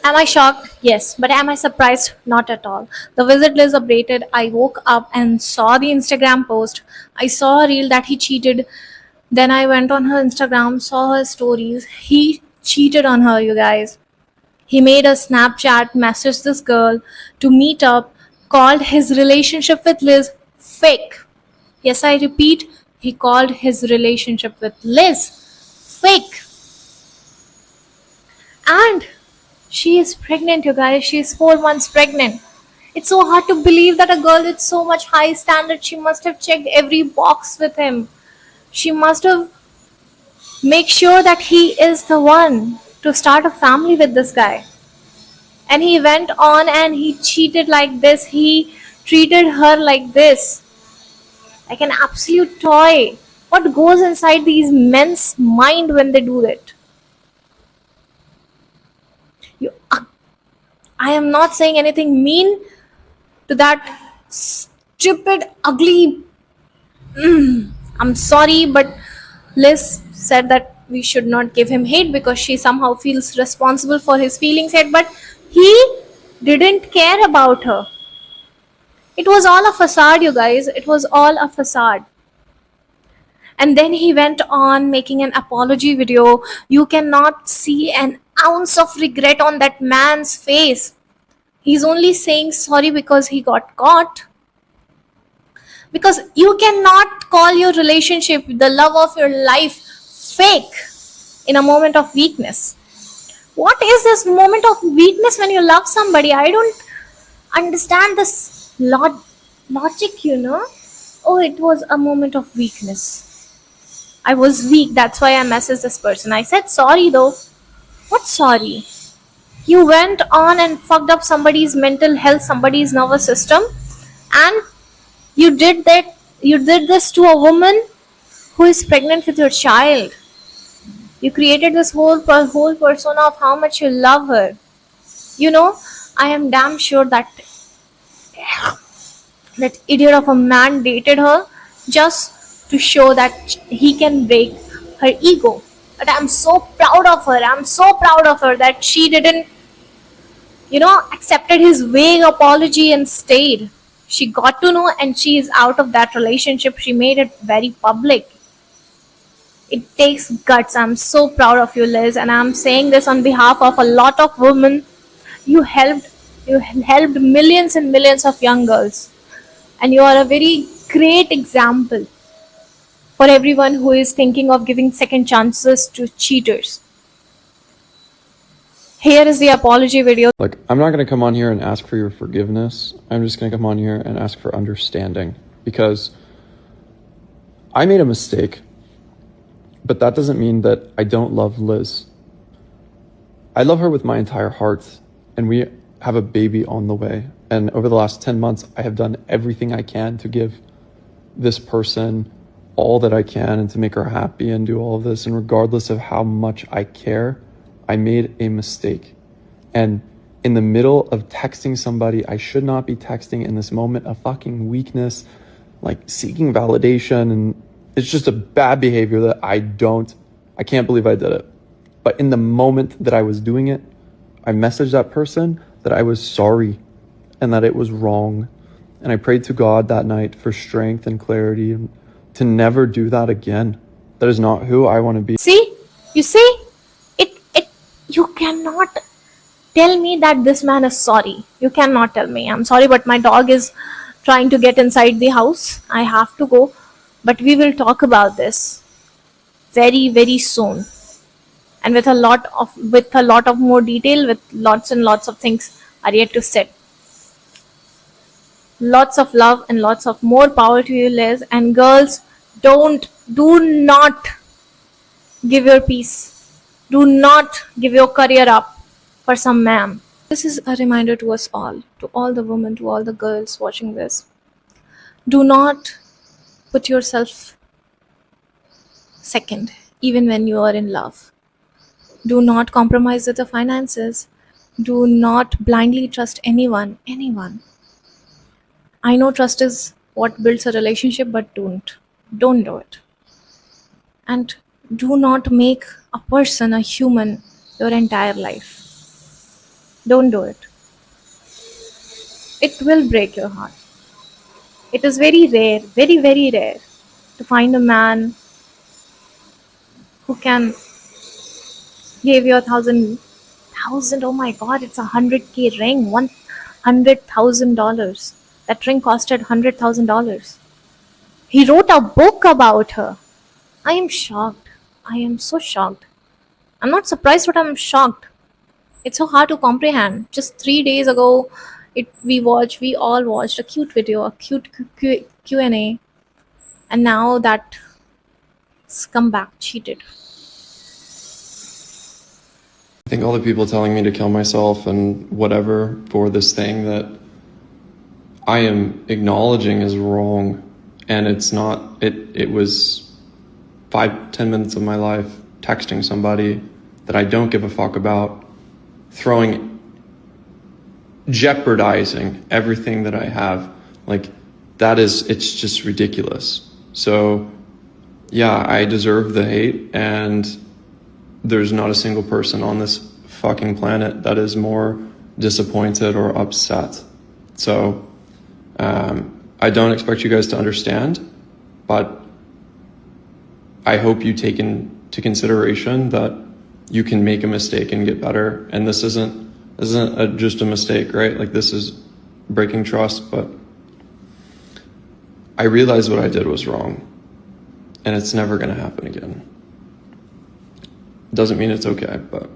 Am I shocked? Yes. But am I surprised? Not at all. The visit list updated. I woke up and saw the Instagram post. I saw a reel that he cheated. Then I went on her Instagram, saw her stories. He cheated on her, you guys. He made a Snapchat, messaged this girl to meet up, called his relationship with Liz fake. Yes, I repeat, he called his relationship with Liz fake. And she is pregnant, you guys. She is 4 months pregnant. It's so hard to believe that a girl with so much high standard, she must have checked every box with him. She must have made sure that he is the one to start a family with this guy. And he went on and he cheated like this. He treated her like this, like an absolute toy. What goes inside these men's mind when they do it? You, I am not saying anything mean to that stupid, ugly. I'm sorry, but Liz said that we should not give him hate because she somehow feels responsible for his feelings yet, but he didn't care about her. It was all a facade, you guys. It was all a facade. And then he went on making an apology video. You cannot see an ounce of regret on that man's face. He's only saying sorry because he got caught. Because you cannot call your relationship, the love of your life, fake in a moment of weakness. What is this moment of weakness when you love somebody? I don't understand this logic. Oh, it was a moment of weakness. I was weak, that's why I messaged this person. I said sorry though. What sorry? You went on and fucked up somebody's mental health, somebody's nervous system, and you did that. You did this to a woman who is pregnant with your child. You created this whole persona of how much you love her. I am damn sure that idiot of a man dated her just to show that he can break her ego. But I'm so proud of her. I'm so proud of her that she didn't, accepted his vague apology and stayed. She got to know and she is out of that relationship. She made it very public. It takes guts. I'm so proud of you, Liz, and I'm saying this on behalf of a lot of women. You helped you helped millions and millions of young girls, and you are a very great example for everyone who is thinking of giving second chances to cheaters. Here is the apology video. Look, I'm not going to come on here and ask for your forgiveness. I'm just going to come on here and ask for understanding, because I made a mistake, but that doesn't mean that I don't love Liz. I love her with my entire heart, and we have a baby on the way. And over the last 10 months, I have done everything I can to give this person all that I can and to make her happy and do all of this. And regardless of how much I care, I made a mistake. And in the middle of texting somebody I should not be texting, in this moment of fucking weakness, like seeking validation, and it's just a bad behavior that I can't believe I did it. But in the moment that I was doing it, I messaged that person that I was sorry and that it was wrong. And I prayed to God that night for strength and clarity and to never do that again. That is not who I want to be. See? You see? You cannot tell me that this man is sorry. You cannot tell me. I'm sorry, but my dog is trying to get inside the house. I have to go. But we will talk about this very, very soon. And with a lot of more detail, with lots and lots of things are yet to set. Lots of love and lots of more power to you, Liz. And girls, do not give your peace. Do not give your career up for some man. This is a reminder to us all, to all the women, to all the girls watching this. Do not put yourself second, even when you are in love. Do not compromise with the finances. Do not blindly trust anyone. I know trust is what builds a relationship, but don't do it. And do not make a person, a human, your entire life. Don't do it. It will break your heart. It is very rare, very, very rare to find a man who can give you a thousand. Oh my god, it's 100K ring, $100,000. That ring costed $100,000. He wrote a book about her. I am shocked. I am so shocked. I'm not surprised, but I'm shocked. It's so hard to comprehend. Just 3 days ago, we all watched a cute video, a cute Q&A, and now that scumbag cheated. I think all the people telling me to kill myself and whatever for this thing that I am acknowledging is wrong, and it's not, it was 5-10 minutes of my life texting somebody that I don't give a fuck about, jeopardizing everything that I have. Like, it's just ridiculous. So yeah, I deserve the hate, and there's not a single person on this fucking planet that is more disappointed or upset. So I don't expect you guys to understand, but I hope you take into consideration that you can make a mistake and get better. And this isn't just a mistake, right? Like, this is breaking trust, but I realized what I did was wrong, and it's never going to happen again. Doesn't mean it's okay, but